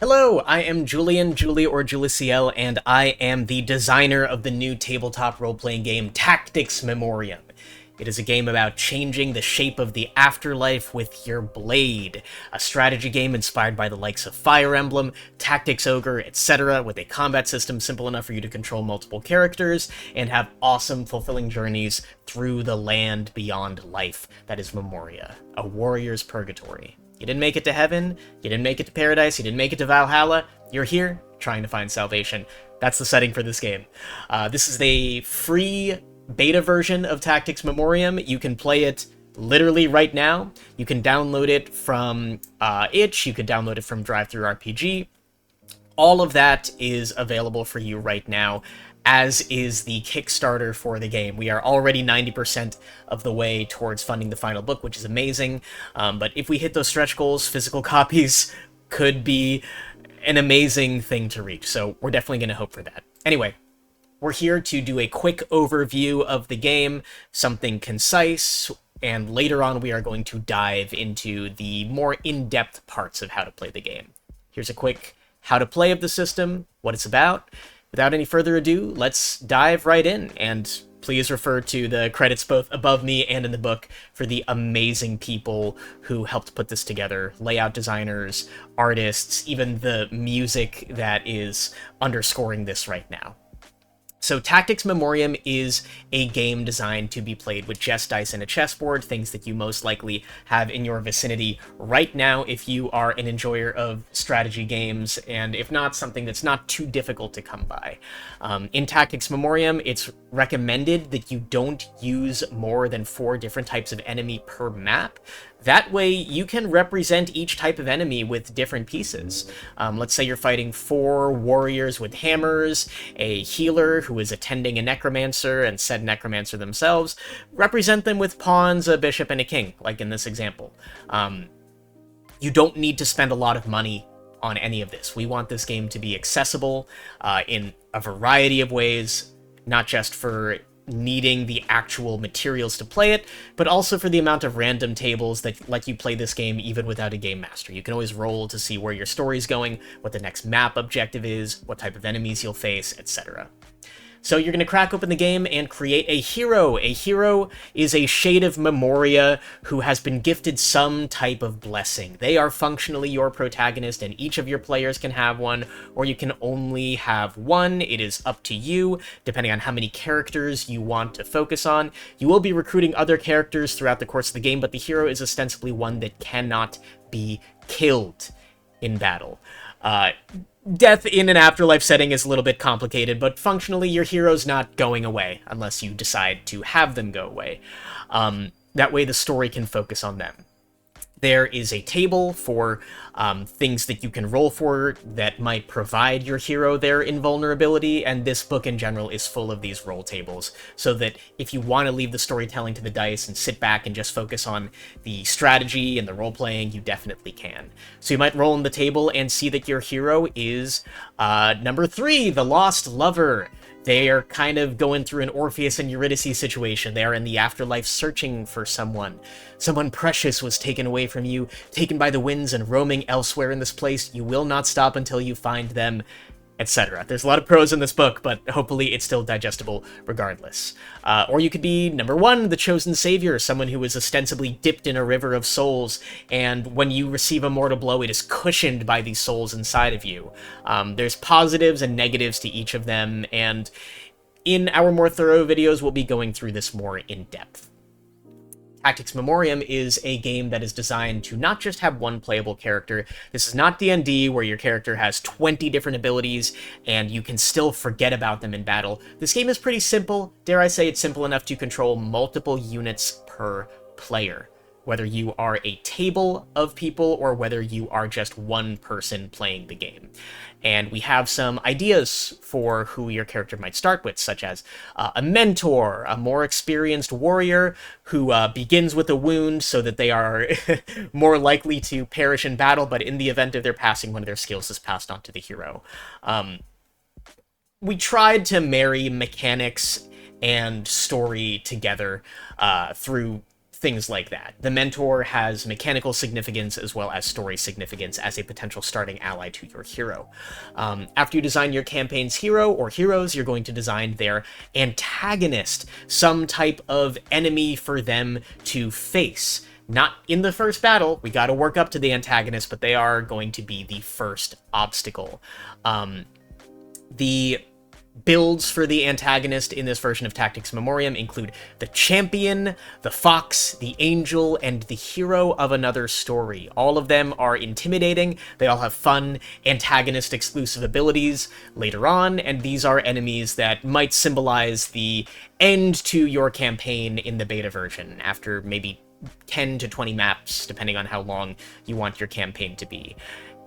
Hello, I am Julie or Juliciel, and I am the designer of the new tabletop role-playing game Tactics Memoriam. It is a game about changing the shape of the afterlife with your blade, a strategy game inspired by the likes of Fire Emblem, Tactics Ogre, etc., with a combat system simple enough for you to control multiple characters, and have awesome, fulfilling journeys through the land beyond life that is Memoria, a warrior's purgatory. You didn't make it to heaven, you didn't make it to paradise, you didn't make it to Valhalla, you're here trying to find salvation. That's the setting for this game. This is a free beta version of Tactics Memoriam. You can play it literally right now. You can download it from itch, you could download it from DriveThruRPG. All of that is available for you right now, as is the Kickstarter for the game. We are already 90% of the way towards funding the final book, which is amazing. But if we hit those stretch goals, physical copies could be an amazing thing to reach. So we're definitely going to hope for that. Anyway, we're here to do a quick overview of the game, something concise, and later on we are going to dive into the more in-depth parts of how to play the game. Here's a quick how to play of the system, what it's about. Without any further ado, let's dive right in, and please refer to the credits both above me and in the book for the amazing people who helped put this together. Layout designers, artists, even the music that is underscoring this right now. So Tactics Memoriam is a game designed to be played with chess dice and a chessboard, things that you most likely have in your vicinity right now if you are an enjoyer of strategy games, and if not, something that's not too difficult to come by. In Tactics Memoriam, it's recommended that you don't use more than 4 different types of enemy per map. That way, you can represent each type of enemy with different pieces. Let's say you're fighting 4 warriors with hammers, a healer who is attending a necromancer, and said necromancer themselves. Represent them with pawns, a bishop, and a king, like in this example. You don't need to spend a lot of money on any of this. We want this game to be accessible in a variety of ways, not just for needing the actual materials to play it, but also for the amount of random tables that let you play this game even without a game master. You can always roll to see where your story's going, what the next map objective is, what type of enemies you'll face, etc. So you're going to crack open the game and create a hero. A hero is a shade of Memoria who has been gifted some type of blessing. They are functionally your protagonist, and each of your players can have one, or you can only have one. It is up to you, depending on how many characters you want to focus on. You will be recruiting other characters throughout the course of the game, but the hero is ostensibly one that cannot be killed in battle. Death in an afterlife setting is a little bit complicated, but functionally your hero's not going away unless you decide to have them go away. That way the story can focus on them. There is a table for things that you can roll for that might provide your hero their invulnerability, and this book in general is full of these roll tables, so that if you want to leave the storytelling to the dice and sit back and just focus on the strategy and the role-playing, you definitely can. So you might roll on the table and see that your hero is number 3, the Lost Lover. They are kind of going through an Orpheus and Eurydice situation. They are in the afterlife searching for someone. Someone precious was taken away from you, taken by the winds and roaming elsewhere in this place. You will not stop until you find them, etc. There's a lot of prose in this book, but hopefully it's still digestible regardless. Or you could be number 1, the chosen savior, someone who is ostensibly dipped in a river of souls, and when you receive a mortal blow, it is cushioned by these souls inside of you. There's positives and negatives to each of them, and in our more thorough videos, we'll be going through this more in depth. Tactics Memoriam is a game that is designed to not just have one playable character. This is not D&D, where your character has 20 different abilities and you can still forget about them in battle. This game is pretty simple. Dare I say it's simple enough to control multiple units per player, whether you are a table of people or whether you are just one person playing the game. And we have some ideas for who your character might start with, such as a mentor, a more experienced warrior who begins with a wound so that they are more likely to perish in battle, but in the event of their passing, one of their skills is passed on to the hero. We tried to marry mechanics and story together through things like that. The mentor has mechanical significance as well as story significance as a potential starting ally to your hero. After you design your campaign's hero or heroes, you're going to design their antagonist, some type of enemy for them to face. Not in the first battle, we gotta work up to the antagonist, but they are going to be the first obstacle. The builds for the antagonist in this version of Tactics Memoriam include the champion, the fox, the angel, and the hero of another story. All of them are intimidating, they all have fun, antagonist-exclusive abilities later on, and these are enemies that might symbolize the end to your campaign in the beta version, after maybe 10 to 20 maps, depending on how long you want your campaign to be.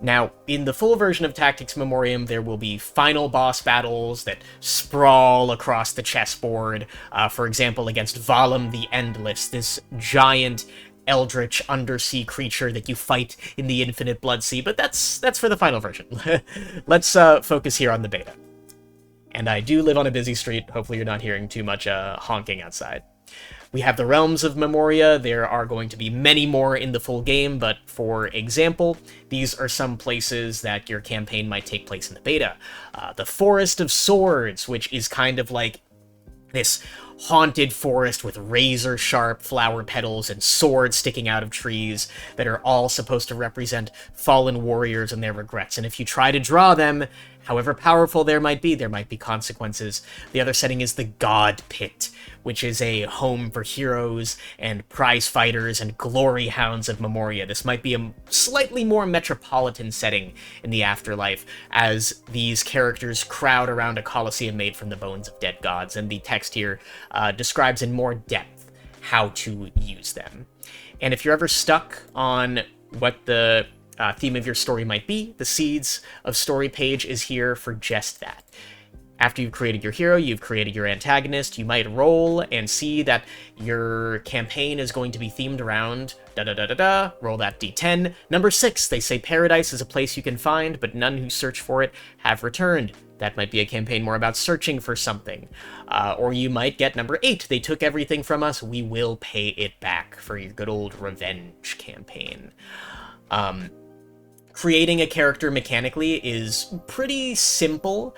Now, in the full version of Tactics Memoriam, there will be final boss battles that sprawl across the chessboard, for example, against Valem the Endless, this giant eldritch undersea creature that you fight in the Infinite Blood Sea, but that's for the final version. Let's focus here on the beta. And I do live on a busy street, hopefully you're not hearing too much honking outside. We have the Realms of Memoria. There are going to be many more in the full game, but for example, these are some places that your campaign might take place in the beta. The Forest of Swords, which is kind of like this haunted forest with razor-sharp flower petals and swords sticking out of trees that are all supposed to represent fallen warriors and their regrets. And if you try to draw them, however powerful there might be consequences. The other setting is the God Pit, which is a home for heroes and prize fighters and glory hounds of Memoria. This might be a slightly more metropolitan setting in the afterlife, as these characters crowd around a coliseum made from the bones of dead gods, and the text here describes in more depth how to use them. And if you're ever stuck on what the theme of your story might be, the Seeds of Story page is here for just that. After you've created your hero, you've created your antagonist, you might roll and see that your campaign is going to be themed around da-da-da-da-da, roll that d10. Number 6, they say paradise is a place you can find, but none who search for it have returned. That might be a campaign more about searching for something. Or you might get number 8, they took everything from us, we will pay it back, for your good old revenge campaign. Creating a character mechanically is pretty simple.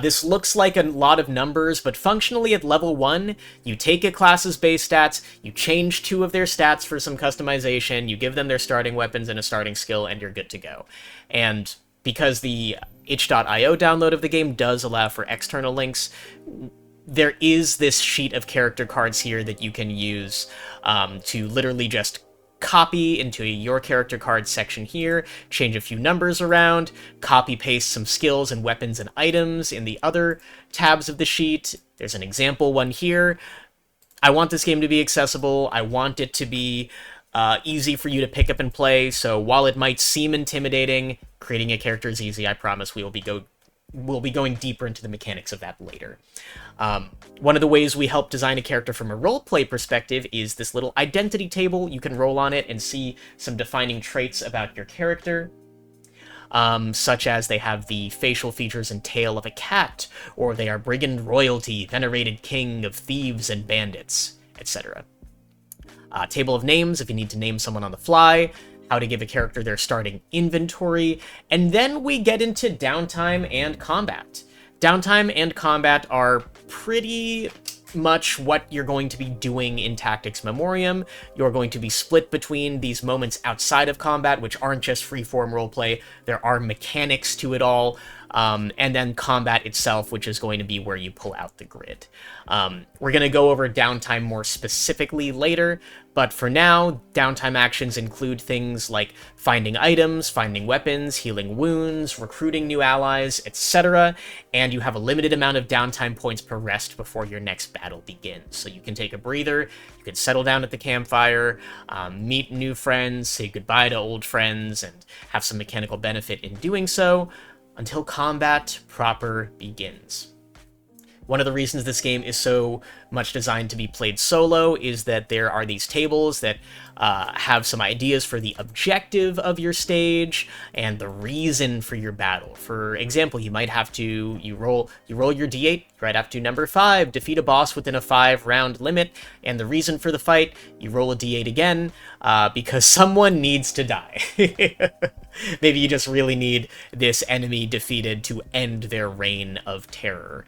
This looks like a lot of numbers, but functionally at level 1, you take a class's base stats, you change 2 of their stats for some customization, you give them their starting weapons and a starting skill, and you're good to go. And because the itch.io download of the game does allow for external links, there is this sheet of character cards here that you can use to literally just copy into your character card section here, change a few numbers around, copy-paste some skills and weapons and items in the other tabs of the sheet. There's an example one here. I want this game to be accessible. I want it to be easy for you to pick up and play, so while it might seem intimidating, creating a character is easy. I promise we'll be going deeper into the mechanics of that later. One of the ways we help design a character from a roleplay perspective is this little identity table. You can roll on it and see some defining traits about your character, such as they have the facial features and tail of a cat, or they are brigand royalty, venerated king of thieves and bandits, etc. Table of names, if you need to name someone on the fly, how to give a character their starting inventory, and then we get into downtime and combat. Downtime and combat are pretty much what you're going to be doing in Tactics Memoriam. You're going to be split between these moments outside of combat, which aren't just free-form roleplay. There are mechanics to it all, and then combat itself, which is going to be where you pull out the grid. We're going to go over downtime more specifically later, but for now, downtime actions include things like finding items, finding weapons, healing wounds, recruiting new allies, etc., and you have a limited amount of downtime points per rest before your next battle begins. So you can take a breather, you can settle down at the campfire, meet new friends, say goodbye to old friends, and have some mechanical benefit in doing so, until combat proper begins. One of the reasons this game is so much designed to be played solo, is that there are these tables that have some ideas for the objective of your stage and the reason for your battle. For example, you might have to you roll your d8 right after number 5, defeat a boss within a 5-round limit, and the reason for the fight, you roll a d8 again because someone needs to die. Maybe you just really need this enemy defeated to end their reign of terror.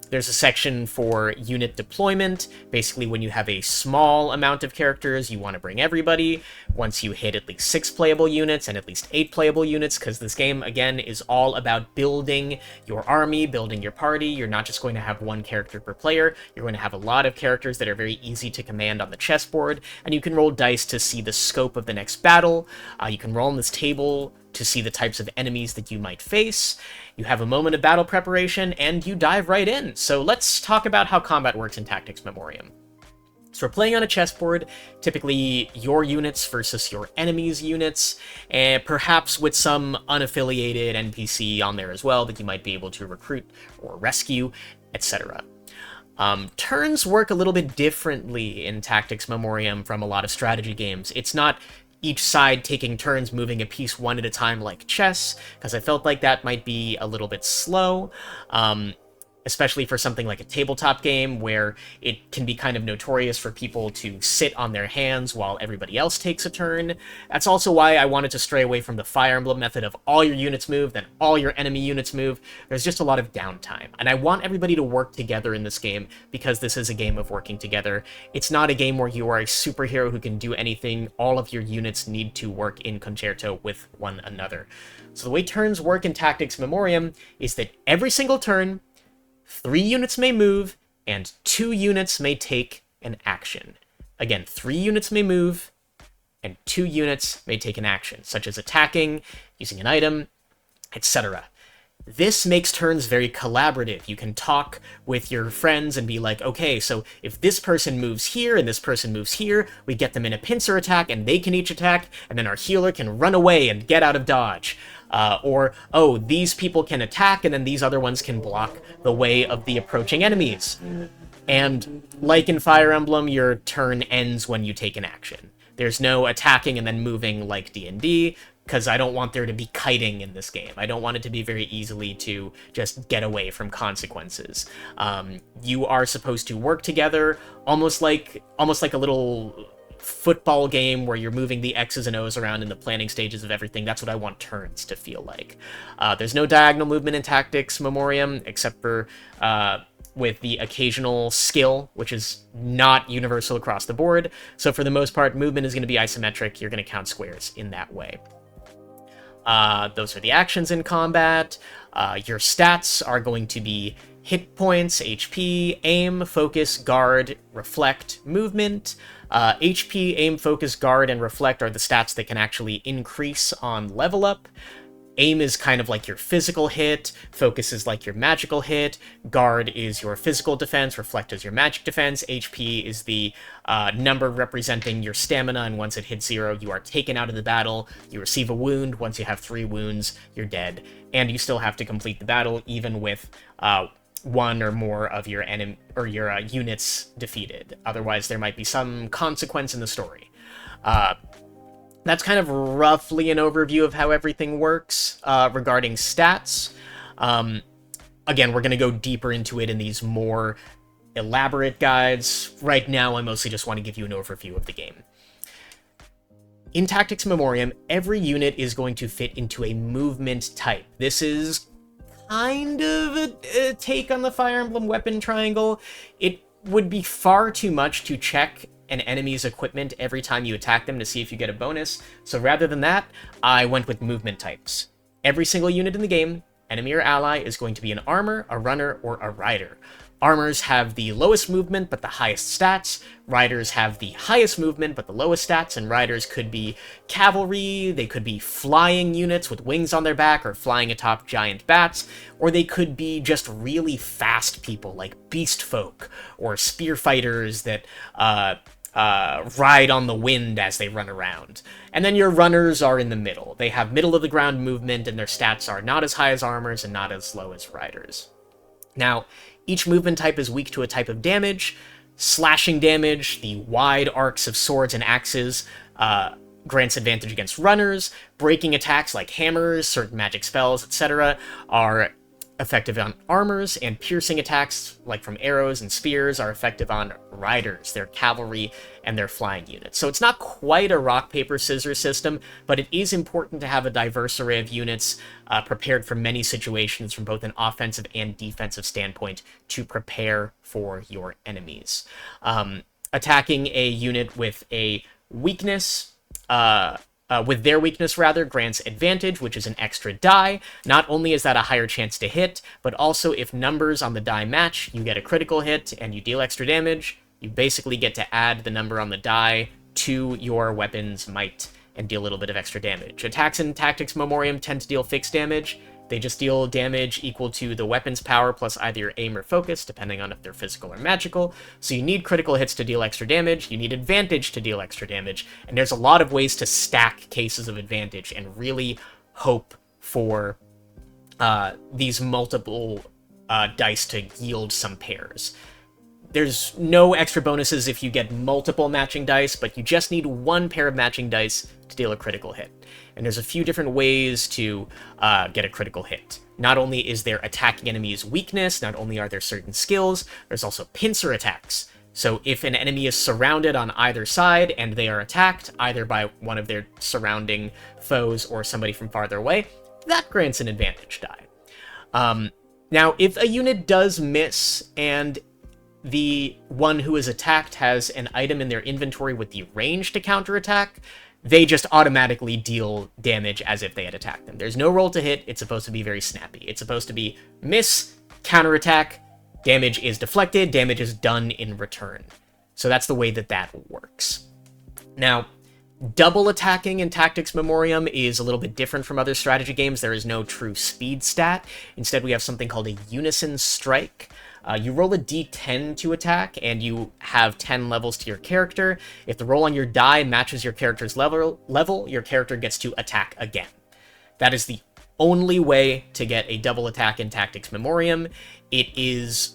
There's a section for unit deployment. Basically, when you have a small amount of characters, you want to bring everybody. Once you hit at least 6 playable units and at least 8 playable units, because this game, again, is all about building your army, building your party. You're not just going to have one character per player. You're going to have a lot of characters that are very easy to command on the chessboard, and you can roll dice to see the scope of the next battle. You can roll on this table to see the types of enemies that you might face. You have a moment of battle preparation, and you dive right in. So let's talk about how combat works in Tactics Memoriam. So we're playing on a chessboard, typically your units versus your enemy's units, and perhaps with some unaffiliated NPC on there as well that you might be able to recruit or rescue, etc. Turns work a little bit differently in Tactics Memoriam from a lot of strategy games. It's not each side taking turns moving a piece one at a time like chess, because I felt like that might be a little bit slow, especially for something like a tabletop game where it can be kind of notorious for people to sit on their hands while everybody else takes a turn. That's also why I wanted to stray away from the Fire Emblem method of all your units move, then all your enemy units move. There's just a lot of downtime, and I want everybody to work together in this game because this is a game of working together. It's not a game where you are a superhero who can do anything. All of your units need to work in concerto with one another. So the way turns work in Tactics Memoriam is that every single turn, 3 units may move, and 2 units may take an action. Again, 3 units may move, and 2 units may take an action, such as attacking, using an item, etc. This makes turns very collaborative. You can talk with your friends and be like, okay, so if this person moves here and this person moves here, we get them in a pincer attack and they can each attack, and then our healer can run away and get out of dodge. Or, oh, these people can attack and then these other ones can block the way of the approaching enemies. And like in Fire Emblem, your turn ends when you take an action. There's no attacking and then moving like D&D, because I don't want there to be kiting in this game. I don't want it to be very easily to just get away from consequences. You are supposed to work together, almost like a little football game where you're moving the X's and O's around in the planning stages of everything. That's what I want turns to feel like. There's no diagonal movement in Tactics Memoriam, except for with the occasional skill, which is not universal across the board. So for the most part, movement is going to be isometric. You're going to count squares in that way. Those are the actions in combat. Your stats are going to be hit points, HP, aim, focus, guard, reflect, movement. HP, aim, focus, guard, and reflect are the stats that can actually increase on level up. Aim is kind of like your physical hit, focus is like your magical hit, guard is your physical defense, reflect is your magic defense, HP is the number representing your stamina, and once it hits 0, you are taken out of the battle, you receive a wound, once you have 3 wounds, you're dead, and you still have to complete the battle even with one or more of your enemy or your units defeated. Otherwise, there might be some consequence in the story. That's kind of roughly an overview of how everything works regarding stats. Again, we're going to go deeper into it in these more elaborate guides. Right now, I mostly just want to give you an overview of the game. In Tactics Memoriam, every unit is going to fit into a movement type. This is kind of a take on the Fire Emblem weapon triangle. It would be far too much to check an enemy's equipment every time you attack them to see if you get a bonus, so rather than that, I went with movement types. Every single unit in the game, enemy or ally, is going to be an armor, a runner, or a rider. Armors have the lowest movement but the highest stats, riders have the highest movement but the lowest stats, and riders could be cavalry, they could be flying units with wings on their back or flying atop giant bats, or they could be just really fast people like beast folk or spear fighters that ride on the wind as they run around. And then your runners are in the middle. They have middle of the ground movement and their stats are not as high as armors and not as low as riders. Now, each movement type is weak to a type of damage. Slashing damage, the wide arcs of swords and axes, grants advantage against runners. Breaking attacks like hammers, certain magic spells, etc. are effective on armors, and piercing attacks, like from arrows and spears, are effective on riders, their cavalry, and their flying units. So it's not quite a rock, paper, scissors system, but it is important to have a diverse array of units prepared for many situations from both an offensive and defensive standpoint to prepare for your enemies. Attacking a unit with a weakness, with their weakness, rather, grants advantage, which is an extra die. Not only is that a higher chance to hit, but also if numbers on the die match, you get a critical hit and you deal extra damage. You basically get to add the number on the die to your weapon's might and deal a little bit of extra damage. Attacks in Tactics Memoriam tend to deal fixed damage. They just deal damage equal to the weapon's power plus either your aim or focus, depending on if they're physical or magical. So you need critical hits to deal extra damage, you need advantage to deal extra damage, and there's a lot of ways to stack cases of advantage and really hope for these multiple dice to yield some pairs. There's no extra bonuses if you get multiple matching dice, but you just need one pair of matching dice to deal a critical hit. And there's a few different ways to get a critical hit. Not only is there attacking enemies' weakness, not only are there certain skills, there's also pincer attacks. So if an enemy is surrounded on either side and they are attacked, either by one of their surrounding foes or somebody from farther away, that grants an advantage die. Now, if a unit does miss and the one who is attacked has an item in their inventory with the range to counterattack, they just automatically deal damage as if they had attacked them. There's no roll to hit. It's supposed to be very snappy. It's supposed to be miss, counterattack, damage is deflected, damage is done in return. So that's the way that that works. Now, double attacking in Tactics Memoriam is a little bit different from other strategy games. There is no true speed stat. Instead, we have something called a unison strike. You roll a d10 to attack, and you have 10 levels to your character. If the roll on your die matches your character's level, your character gets to attack again. That is the only way to get a double attack in Tactics Memoriam. It is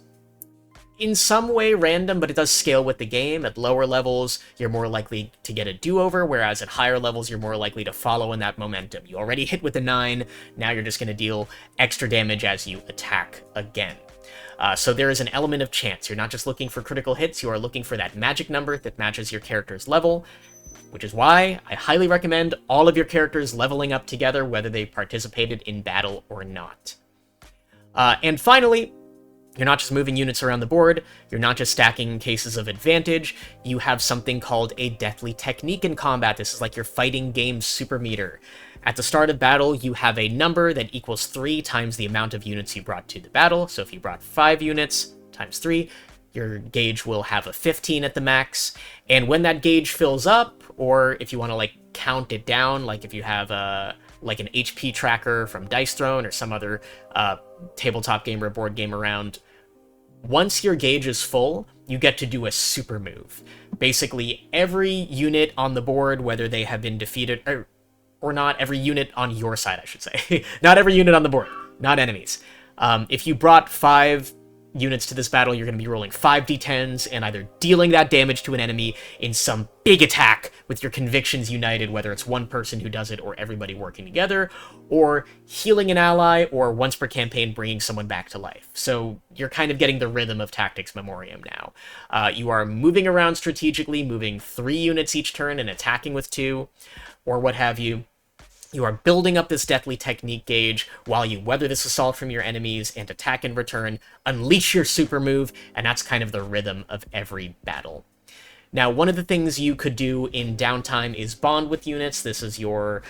in some way random, but it does scale with the game. At lower levels, you're more likely to get a do-over, whereas at higher levels, you're more likely to follow in that momentum. You already hit with a 9, now you're just going to deal extra damage as you attack again. So there is an element of chance. You're not just looking for critical hits, you are looking for that magic number that matches your character's level, which is why I highly recommend all of your characters leveling up together, whether they participated in battle or not. And finally, you're not just moving units around the board, you're not just stacking cases of advantage, you have something called a deathly technique in combat. This is like your fighting game super meter. At the start of battle, you have a number that equals 3 times the amount of units you brought to the battle. So if you brought 5 units times 3, your gauge will have a 15 at the max. And when that gauge fills up, or if you want to like count it down, like if you have like an HP tracker from Dice Throne or some other tabletop game or board game around, once your gauge is full, you get to do a super move. Basically, every unit on the board, whether they have been defeated or not, every unit on your side, I should say. Not every unit on the board, not enemies. If you brought 5 units to this battle, you're going to be rolling 5 d10s and either dealing that damage to an enemy in some big attack with your convictions united, whether it's one person who does it or everybody working together, or healing an ally, or once per campaign bringing someone back to life. So you're kind of getting the rhythm of Tactics Memoriam now. You are moving around strategically, moving 3 units each turn and attacking with 2, or what have you. You are building up this deathly technique gauge while you weather this assault from your enemies and attack in return, unleash your super move, and that's kind of the rhythm of every battle. Now, one of the things you could do in downtime is bond with units. This is your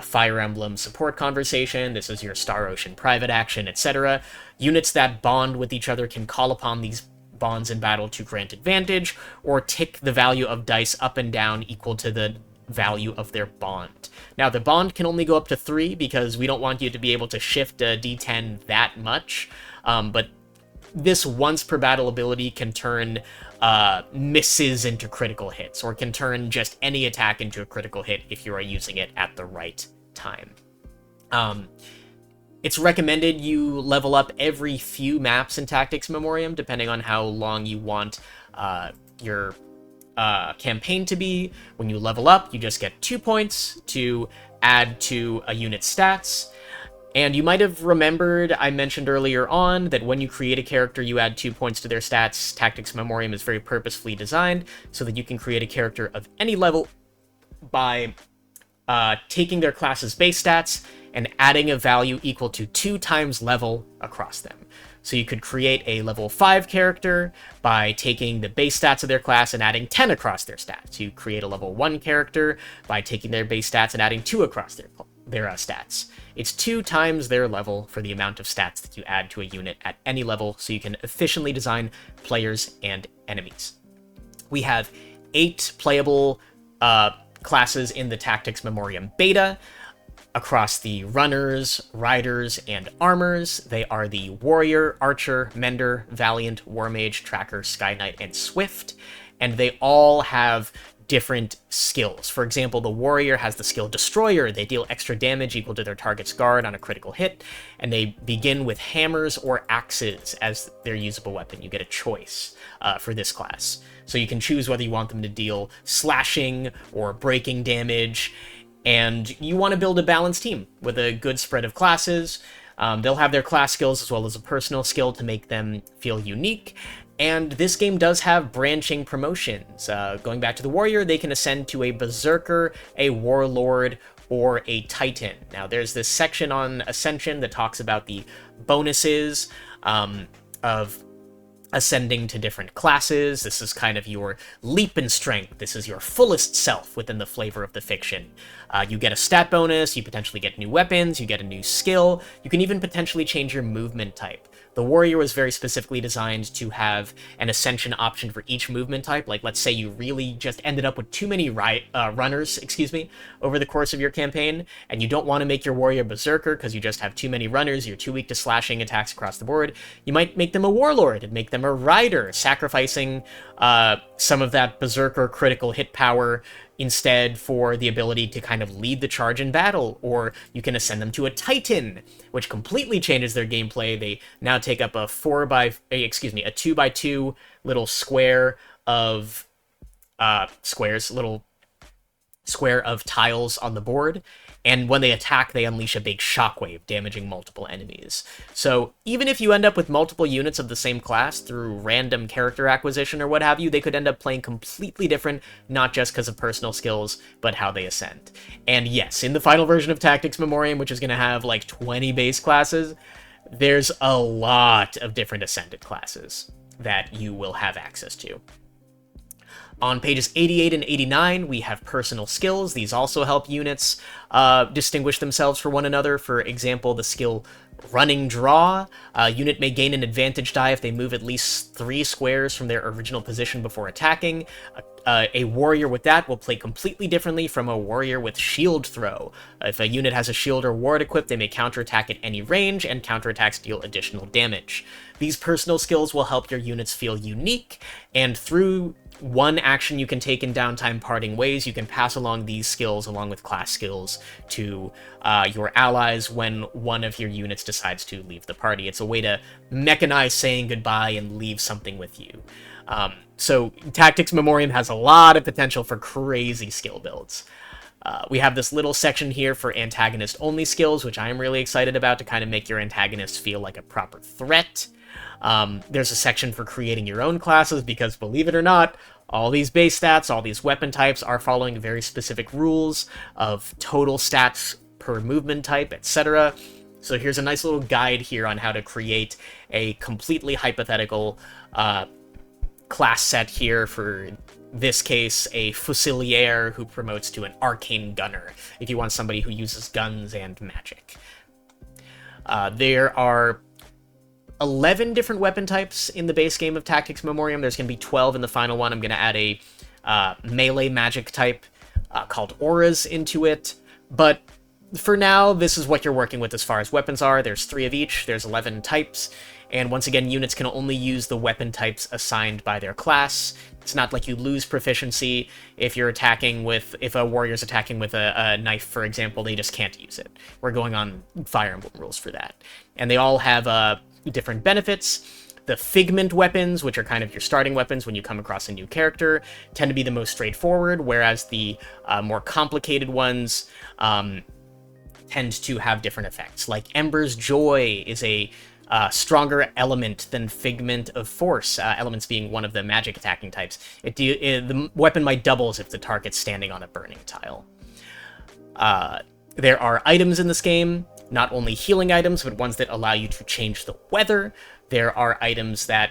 Fire Emblem support conversation, this is your Star Ocean private action, etc. Units that bond with each other can call upon these bonds in battle to grant advantage, or tick the value of dice up and down equal to the value of their bond. Now, the bond can only go up to 3 because we don't want you to be able to shift a d10 that much, but this once per battle ability can turn misses into critical hits, or can turn just any attack into a critical hit if you are using it at the right time. It's recommended you level up every few maps in Tactics Memoriam, depending on how long you want your campaign to be. When you level up, you just get 2 points to add to a unit's stats. And you might have remembered I mentioned earlier on that when you create a character, you add 2 points to their stats. Tactics Memoriam is very purposefully designed so that you can create a character of any level by taking their class's base stats and adding a value equal to 2 times level across them. So you could create a level 5 character by taking the base stats of their class and adding 10 across their stats. You create a level 1 character by taking their base stats and adding 2 across their stats. It's 2 times their level for the amount of stats that you add to a unit at any level, so you can efficiently design players and enemies. We have 8 playable classes in the Tactics Memoriam beta. Across the runners, riders, and armors, they are the Warrior, Archer, Mender, Valiant, Warmage, Tracker, Sky Knight, and Swift, and they all have different skills. For example, the Warrior has the skill Destroyer. They deal extra damage equal to their target's guard on a critical hit, and they begin with hammers or axes as their usable weapon. You get a choice for this class. So you can choose whether you want them to deal slashing or breaking damage, and you want to build a balanced team with a good spread of classes. They'll have their class skills as well as a personal skill to make them feel unique. And this game does have branching promotions. Going back to the Warrior, they can ascend to a Berserker, a Warlord, or a Titan. Now, there's this section on Ascension that talks about the bonuses of ascending to different classes. This is kind of your leap in strength. This is your fullest self within the flavor of the fiction. You get a stat bonus, you potentially get new weapons, you get a new skill, you can even potentially change your movement type. The Warrior was very specifically designed to have an ascension option for each movement type. Like, let's say you really just ended up with too many runners, over the course of your campaign, and you don't want to make your Warrior Berserker because you just have too many runners, you're too weak to slashing attacks across the board. You might make them a Warlord and make them a Rider, sacrificing some of that Berserker critical hit power instead for the ability to kind of lead the charge in battle. Or you can ascend them to a Titan, which completely changes their gameplay. They now take up a 2x2 little square of little square of tiles on the board, and when they attack, they unleash a big shockwave, damaging multiple enemies. So even if you end up with multiple units of the same class through random character acquisition or what have you, they could end up playing completely different, not just because of personal skills, but how they ascend. And yes, in the final version of Tactics Memoriam, which is going to have like 20 base classes, there's a lot of different ascended classes that you will have access to. On pages 88 and 89, we have personal skills. These also help units distinguish themselves from one another. For example, the skill Running Draw. A unit may gain an advantage die if they move at least 3 squares from their original position before attacking. A warrior with that will play completely differently from a warrior with Shield Throw. If a unit has a shield or ward equipped, they may counterattack at any range, and counterattacks deal additional damage. These personal skills will help your units feel unique, and through one action you can take in Downtime Parting Ways, you can pass along these skills along with class skills to your allies when one of your units decides to leave the party. It's a way to mechanize saying goodbye and leave something with you. So Tactics Memoriam has a lot of potential for crazy skill builds. We have this little section here for antagonist-only skills, which I am really excited about to kind of make your antagonist feel like a proper threat. There's a section for creating your own classes, because believe it or not, all these base stats, all these weapon types are following very specific rules of total stats per movement type, etc. So here's a nice little guide here on how to create a completely hypothetical class set here. For this case, a Fusilier who promotes to an Arcane Gunner, if you want somebody who uses guns and magic. There are 11 different weapon types in the base game of Tactics Memoriam. There's going to be 12 in the final one. I'm going to add a melee magic type called Auras into it. But for now, this is what you're working with as far as weapons are. There's 3 of each, there's 11 types, and once again, units can only use the weapon types assigned by their class. It's not like you lose proficiency if you're attacking with, if a warrior's attacking with a knife, for example, they just can't use it. We're going on Fire Emblem rules for that. And they all have different benefits. The Figment weapons, which are kind of your starting weapons when you come across a new character, tend to be the most straightforward, whereas the more complicated ones tend to have different effects. Like Ember's Joy is a stronger element than Figment of Force, elements being one of the magic attacking types. The weapon might doubles if the target's standing on a burning tile. There are items in this game, not only healing items, but ones that allow you to change the weather. There are items that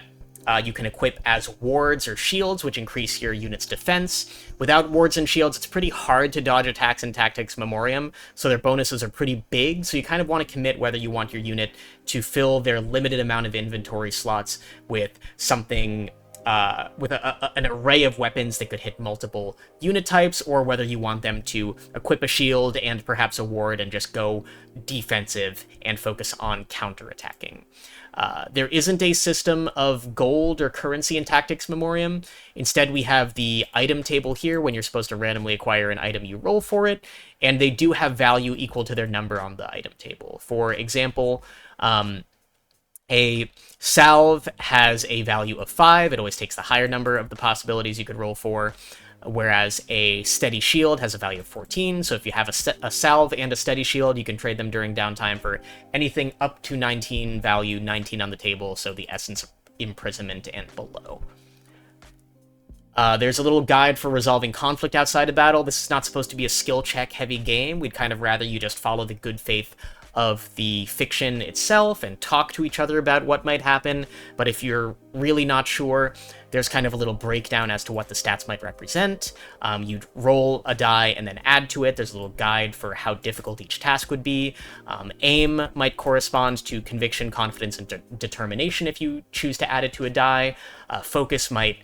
you can equip as wards or shields, which increase your unit's defense. Without wards and shields, it's pretty hard to dodge attacks in Tactics Memoriam, so their bonuses are pretty big, so you kind of want to commit whether you want your unit to fill their limited amount of inventory slots with something, with an array of weapons that could hit multiple unit types, or whether you want them to equip a shield and perhaps a ward and just go defensive and focus on counterattacking. There isn't a system of gold or currency in Tactics Memoriam. Instead, we have the item table here when you're supposed to randomly acquire an item, you roll for it, and they do have value equal to their number on the item table. For example, a salve has a value of 5. It always takes the higher number of the possibilities you could roll for, whereas a steady shield has a value of 14. So if you have a salve and a steady shield, you can trade them during downtime for anything up to 19 value, 19 on the table, so the essence of imprisonment and below. There's a little guide for resolving conflict outside of battle. This is not supposed to be a skill check heavy game. We'd kind of rather you just follow the good faith of the fiction itself and talk to each other about what might happen. But if you're really not sure, there's kind of a little breakdown as to what the stats might represent. You'd roll a die and then add to it. There's a little guide for how difficult each task would be. Aim might correspond to conviction, confidence, and determination if you choose to add it to a die. Focus might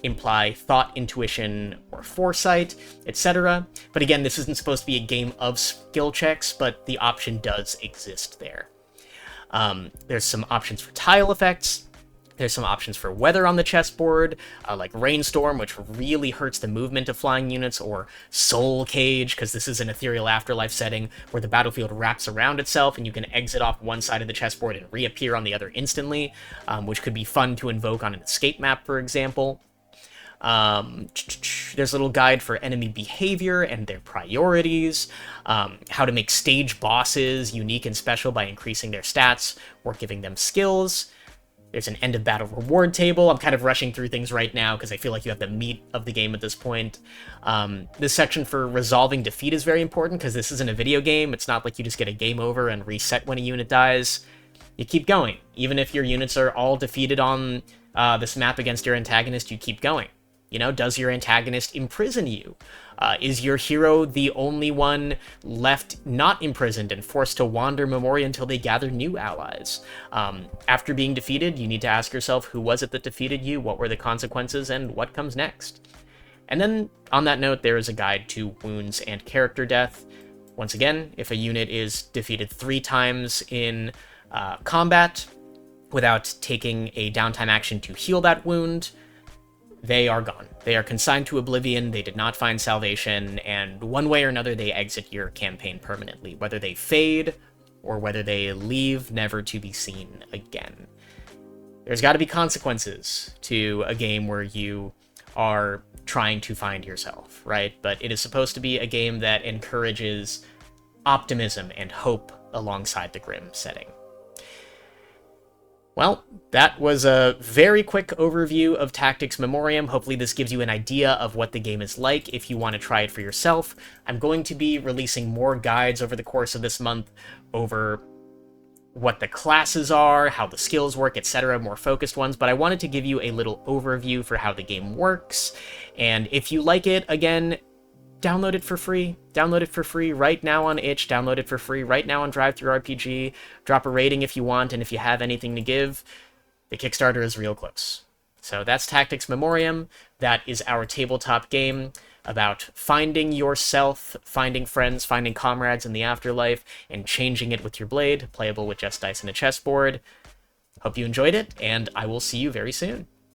imply thought, intuition, or foresight, etc. But again, this isn't supposed to be a game of skill checks, but the option does exist there. There's some options for tile effects. There's some options for weather on the chessboard, like Rainstorm, which really hurts the movement of flying units, or Soul Cage, because this is an ethereal afterlife setting where the battlefield wraps around itself and you can exit off one side of the chessboard and reappear on the other instantly, which could be fun to invoke on an escape map, for example. There's a little guide for enemy behavior and their priorities, how to make stage bosses unique and special by increasing their stats or giving them skills. There's an end of battle reward table. I'm kind of rushing through things right now because I feel like you have the meat of the game at this point. This section for resolving defeat is very important because this isn't a video game. It's not like you just get a game over and reset when a unit dies. You keep going. Even if your units are all defeated on this map against your antagonist, you keep going. You know, does your antagonist imprison you? Is your hero the only one left not imprisoned and forced to wander Memoria until they gather new allies? After being defeated, you need to ask yourself, who was it that defeated you? What were the consequences? And what comes next? And then, on that note, there is a guide to wounds and character death. Once again, if a unit is defeated 3 times in combat without taking a downtime action to heal that wound, they are gone. They are consigned to oblivion, they did not find salvation, and one way or another they exit your campaign permanently, whether they fade or whether they leave never to be seen again. There's got to be consequences to a game where you are trying to find yourself, right? But it is supposed to be a game that encourages optimism and hope alongside the grim setting. Well, that was a very quick overview of Tactics Memoriam. Hopefully this gives you an idea of what the game is like if you want to try it for yourself. I'm going to be releasing more guides over the course of this month over what the classes are, how the skills work, etc., more focused ones, but I wanted to give you a little overview for how the game works. And if you like it, again, download it for free. Download it for free right now on itch. Download it for free right now on DriveThruRPG. Drop a rating if you want, and if you have anything to give, the Kickstarter is real close. So that's Tactics Memoriam. That is our tabletop game. about finding yourself, finding friends, finding comrades in the afterlife, and changing it with your blade, playable with just dice and a chessboard. Hope you enjoyed it, and I will see you very soon.